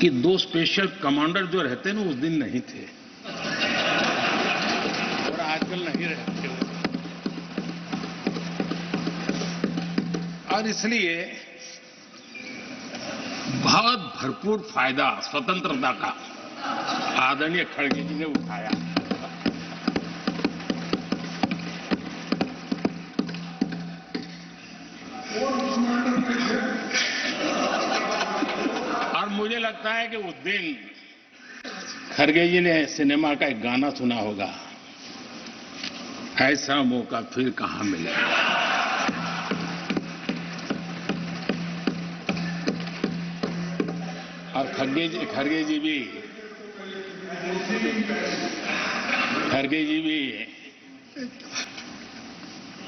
कि दो special commander जो रहते हैं ना उस दिन नहीं थे और आजकल नहीं रहते वो। और इसलिए बहुत भरपूर फायदा स्वतंत्रता का आदरणीय खड़गे जी ने उठाया। और मुझे लगता है कि उस दिन खड़गे जी ने सिनेमा का एक गाना सुना होगा, ऐसा मौका फिर कहां मिलेगा। और खड़गे जी भी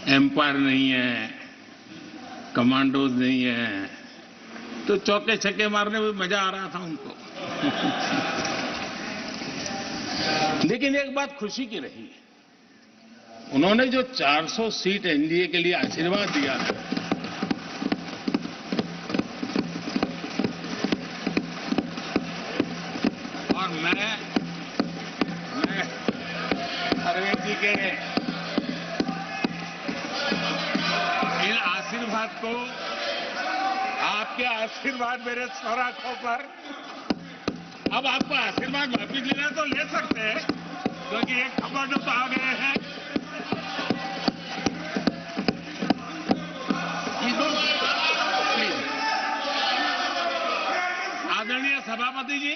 एम्पायर नहीं है, कमांडोज नहीं है, तो चौके छक्के मारने में मजा आ रहा था उनको। लेकिन एक बात खुशी की रही, उन्होंने जो 400 सीट एनडीए के लिए आशीर्वाद दिया, और मैं खड़गे जी के इन आशीर्वाद को, आपके आशीर्वाद मेरे सर आंखों पर, अब आपको आशीर्वाद वापिस लेना तो ले सकते हैं, क्योंकि एक खबर तो आ गए हैं। आदरणीय सभापति जी,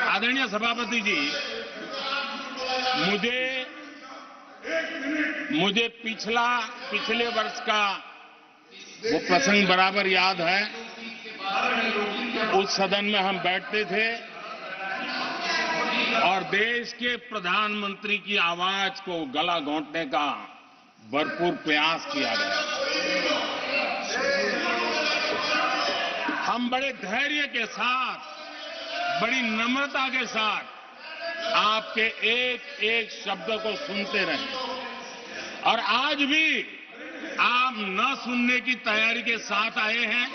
आदरणीय सभापति जी, मुझे पिछले वर्ष का वो प्रसंग बराबर याद है। उस सदन में हम बैठते थे और देश के प्रधानमंत्री की आवाज को गला घोंटने का भरपूर प्रयास किया गया। हम बड़े धैर्य के साथ, बड़ी नम्रता के साथ आपके एक एक शब्द को सुनते रहे, और आज भी आप न सुनने की तैयारी के साथ आए हैं।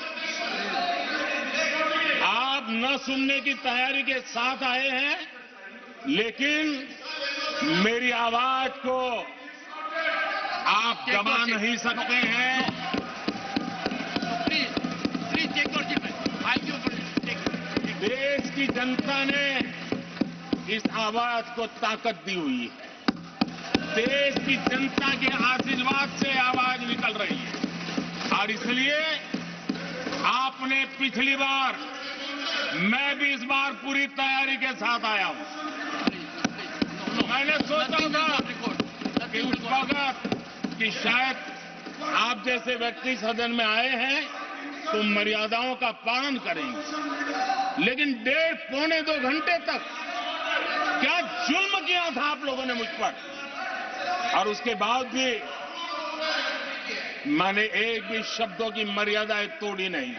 आप न सुनने की तैयारी के साथ आए हैं, लेकिन मेरी आवाज को आप दबा नहीं सकते हैं। देश की जनता ने इस आवाज को ताकत दी हुई है। देश की जनता के आशीर्वाद से आवाज निकल रही है, और इसलिए आपने पिछली बार, मैं भी इस बार पूरी तैयारी के साथ आया हूं। मैंने सोचा था कि उस वक्त कि शायद आप जैसे व्यक्ति सदन में आए हैं तो मर्यादाओं का पालन करेंगे, लेकिन 1.5-2 घंटे तक क्या जुल्म किया था आप लोगों ने मुझ पर, और उसके बाद भी मैंने एक भी शब्दों की मर्यादाएं तोड़ी नहीं।